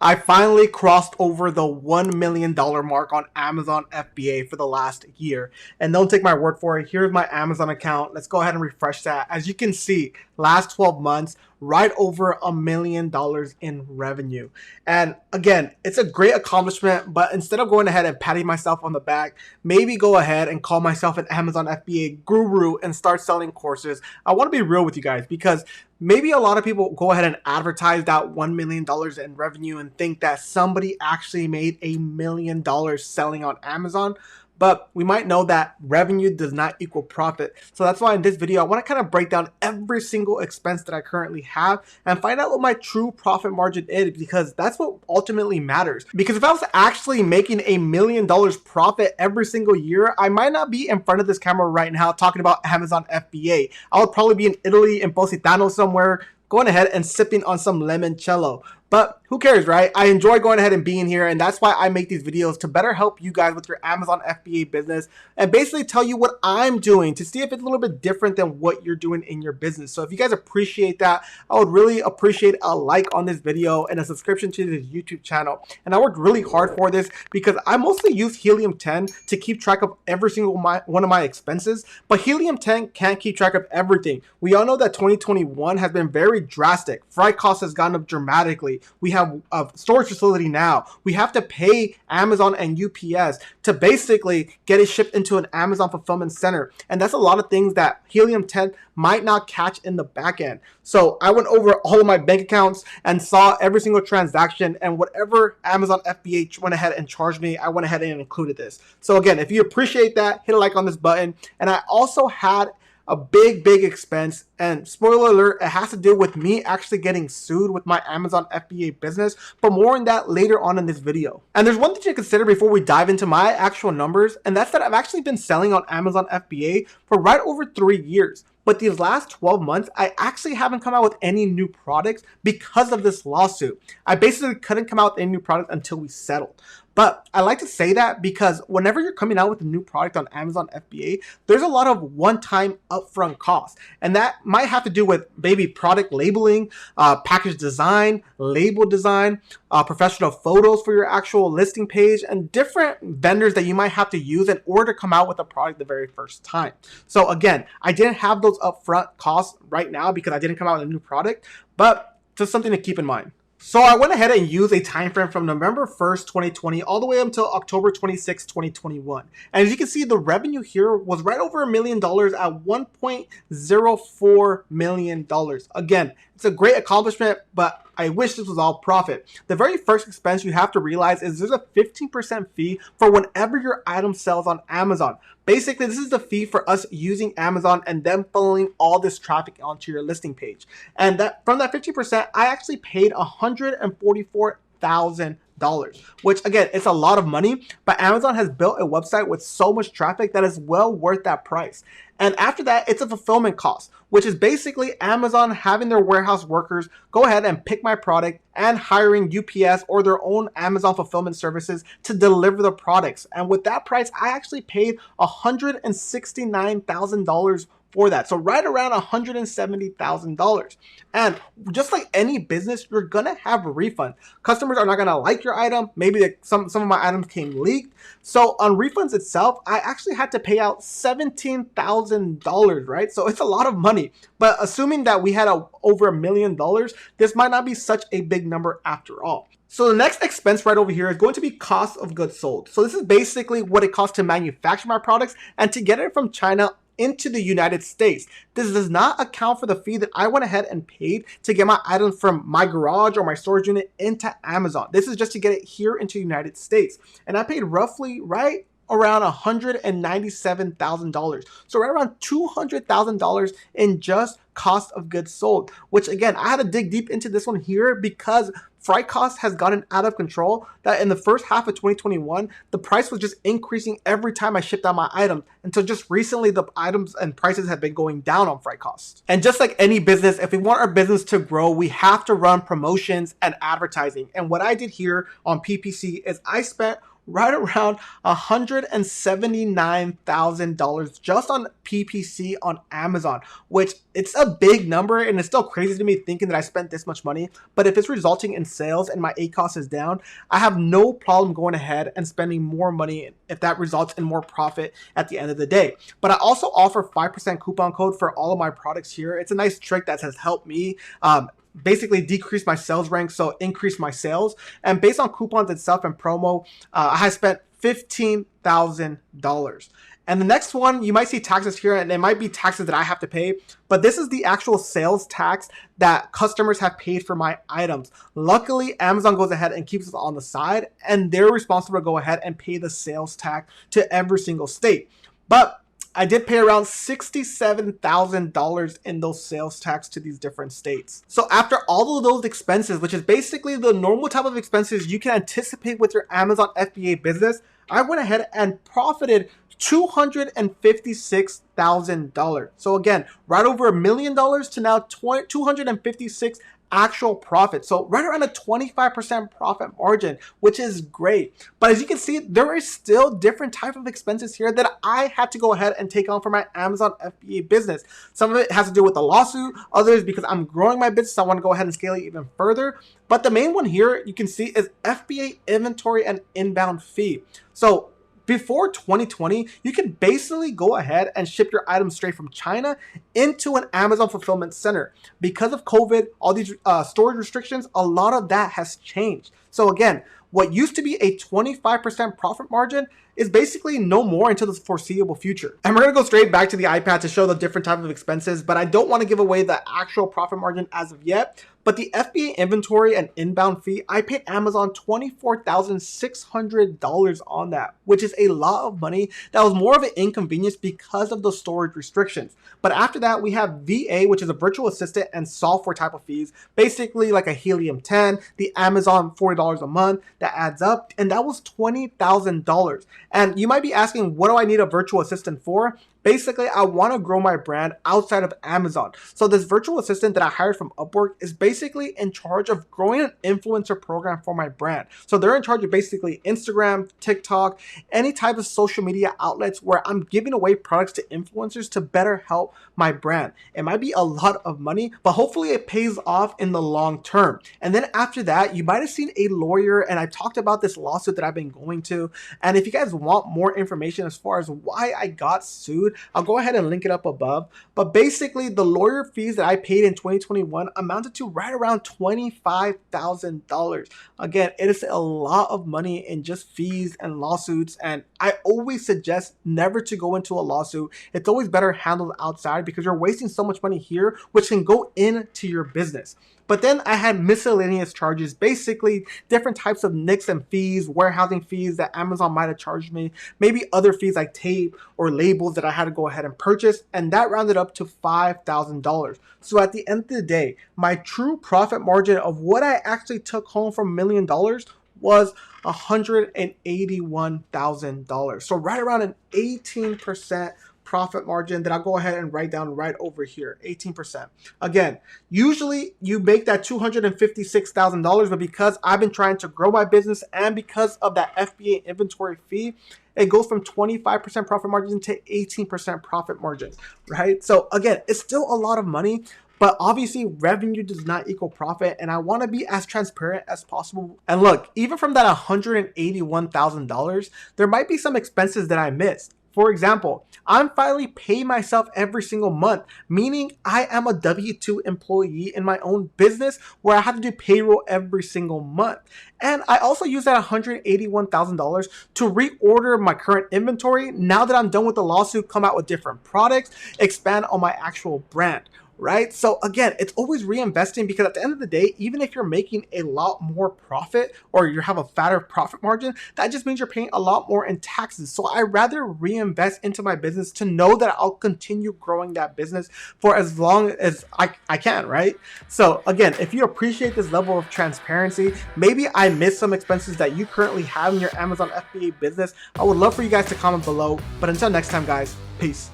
I finally crossed over the $1 million mark on Amazon FBA for the last year. And don't take my word for it. Here's my Amazon account. Let's go ahead and refresh that. As you can see, last 12 months, right over $1 million in revenue. And again, it's a great accomplishment, but instead of going ahead and patting myself on the back, maybe go ahead and call myself an Amazon FBA guru and start selling courses. I want to be real with you guys because maybe a lot of people go ahead and advertise that $1 million in revenue and think that somebody actually made $1 million selling on Amazon. But we might know that revenue does not equal profit. So that's why in this video, I want to kind of break down every single expense that I currently have and find out what my true profit margin is, because that's what ultimately matters. Because if I was actually making $1 million profit every single year, I might not be in front of this camera right now talking about Amazon FBA. I would probably be in Italy, in Positano somewhere, going ahead and sipping on some limoncello. But who cares, right? I enjoy going ahead and being here, and that's why I make these videos, to better help you guys with your Amazon FBA business and basically tell you what I'm doing to see if it's a little bit different than what you're doing in your business. So if you guys appreciate that, I would really appreciate a like on this video and a subscription to this YouTube channel. And I worked really hard for this because I mostly use Helium 10 to keep track of every single one of my expenses, but Helium 10 can't keep track of everything. We all know that 2021 has been very drastic. Freight costs has gone up dramatically. We have a storage facility now. We have to pay Amazon and UPS to basically get it shipped into an Amazon fulfillment center. And that's a lot of things that Helium 10 might not catch in the back end. So I went over all of my bank accounts and saw every single transaction, and whatever Amazon FBA went ahead and charged me, I went ahead and included this. So again, if you appreciate that, hit a like on this button. And I also had a big expense, and spoiler alert, it has to do with me actually getting sued with my Amazon FBA business, but more on that later on in this video. And there's one thing to consider before we dive into my actual numbers, and that's that I've actually been selling on Amazon FBA for right over 3 years. But these last 12 months, I actually haven't come out with any new products because of this lawsuit. I basically couldn't come out with any new products until we settled. But I like to say that because whenever you're coming out with a new product on Amazon FBA, there's a lot of one-time upfront costs. And that might have to do with maybe product labeling, package design, label design, professional photos for your actual listing page, and different vendors that you might have to use in order to come out with a product the very first time. So again, I didn't have those upfront costs right now because I didn't come out with a new product, but just something to keep in mind. So I went ahead and used a time frame from November 1st, 2020 all the way up until October 26, 2021. And as you can see, the revenue here was right over $1 million at $1.04 million. Again, it's a great accomplishment, but I wish this was all profit. The very first expense you have to realize is there's a 15% fee for whenever your item sells on Amazon. Basically, this is the fee for us using Amazon and them funneling all this traffic onto your listing page. And that from that 50%, I actually paid $144,000. Which again, it's a lot of money, but Amazon has built a website with so much traffic that is well worth that price. And after that, it's a fulfillment cost, which is basically Amazon having their warehouse workers go ahead and pick my product and hiring UPS or their own Amazon fulfillment services to deliver the products. And with that price, I actually paid $169,000 for that. So right around $170,000. And just like any business, you're gonna have refunds. Customers are not gonna like your item. Maybe some of my items came leaked. So on refunds itself, I actually had to pay out $17,000, right? So it's a lot of money. But assuming that we had over $1 million, this might not be such a big number after all. So the next expense right over here is going to be cost of goods sold. So this is basically what it costs to manufacture my products and to get it from China into the United States. This does not account for the fee that I went ahead and paid to get my items from my garage or my storage unit into Amazon. This is just to get it here into the United States. And I paid roughly right around $197,000. So right around $200,000 in just cost of goods sold, which again, I had to dig deep into this one here because freight cost has gotten out of control, that in the first half of 2021, the price was just increasing every time I shipped out my items, until just recently the items and prices have been going down on freight costs. And just like any business, if we want our business to grow, we have to run promotions and advertising. And what I did here on PPC is I spent right around $179,000 just on PPC on Amazon, which it's a big number and it's still crazy to me thinking that I spent this much money. But if it's resulting in sales and my ACoS is down, I have no problem going ahead and spending more money if that results in more profit at the end of the day. But I also offer 5% coupon code for all of my products here. It's a nice trick that has helped me basically decrease my sales rank, so increase my sales. And based on coupons itself and promo, I have spent $15,000. And the next one, you might see taxes here, and it might be taxes that I have to pay, but this is the actual sales tax that customers have paid for my items. Luckily, Amazon goes ahead and keeps it on the side, and they're responsible to go ahead and pay the sales tax to every single state. But I did pay around $67,000 in those sales tax to these different states. So after all of those expenses, which is basically the normal type of expenses you can anticipate with your Amazon FBA business, I went ahead and profited $256,000. So again, right over $1 million to now 256 actual profit. So right around a 25% profit margin, which is great. But as you can see, there is still different type of expenses here that I had to go ahead and take on for my Amazon FBA business. Some of it has to do with the lawsuit, others because I'm growing my business, so I want to go ahead and scale it even further. But the main one here you can see is FBA inventory and inbound fee. So before 2020, you can basically go ahead and ship your items straight from China into an Amazon fulfillment center. Because of COVID, all these storage restrictions, a lot of that has changed. So again, what used to be a 25% profit margin is basically no more until the foreseeable future. And we're gonna go straight back to the iPad to show the different type of expenses, but I don't wanna give away the actual profit margin as of yet. But the FBA inventory and inbound fee, I paid Amazon $24,600 on that, which is a lot of money. That was more of an inconvenience because of the storage restrictions. But after that, we have VA, which is a virtual assistant and software type of fees, basically like a Helium 10, the Amazon $40 a month, that adds up, and that was $20,000. And you might be asking, what do I need a virtual assistant for? Basically, I want to grow my brand outside of Amazon. So this virtual assistant that I hired from Upwork is basically in charge of growing an influencer program for my brand. So they're in charge of basically Instagram, TikTok, any type of social media outlets where I'm giving away products to influencers to better help my brand. It might be a lot of money, but hopefully it pays off in the long term. And then after that, you might have seen a lawyer, and I talked about this lawsuit that I've been going to. And if you guys want more information as far as why I got sued, I'll go ahead and link it up above. But basically, the lawyer fees that I paid in 2021 amounted to right around $25,000. Again, it is a lot of money in just fees and lawsuits. And I always suggest never to go into a lawsuit. It's always better handled outside because you're wasting so much money here, which can go into your business. But then I had miscellaneous charges, basically different types of nicks and fees, warehousing fees that Amazon might have charged me, maybe other fees like tape or labels that I had to go ahead and purchase, and that rounded up to $5,000. So at the end of the day, my true profit margin of what I actually took home from $1 million was $181,000. So right around an 18% profit margin that I'll go ahead and write down right over here, 18%. Again, usually you make that $256,000, but because I've been trying to grow my business and because of that FBA inventory fee, it goes from 25% profit margin to 18% profit margin, right? So again, it's still a lot of money, but obviously revenue does not equal profit, and I want to be as transparent as possible. And look, even from that $181,000, there might be some expenses that I missed. For example, I'm finally paying myself every single month, meaning I am a W-2 employee in my own business where I have to do payroll every single month. And I also use that $181,000 to reorder my current inventory now that I'm done with the lawsuit, come out with different products, expand on my actual brand. Right? So again, it's always reinvesting because at the end of the day, even if you're making a lot more profit or you have a fatter profit margin, that just means you're paying a lot more in taxes. So I rather reinvest into my business to know that I'll continue growing that business for as long as I can, right? So again, if you appreciate this level of transparency, maybe I missed some expenses that you currently have in your Amazon FBA business, I would love for you guys to comment below. But until next time, guys, peace.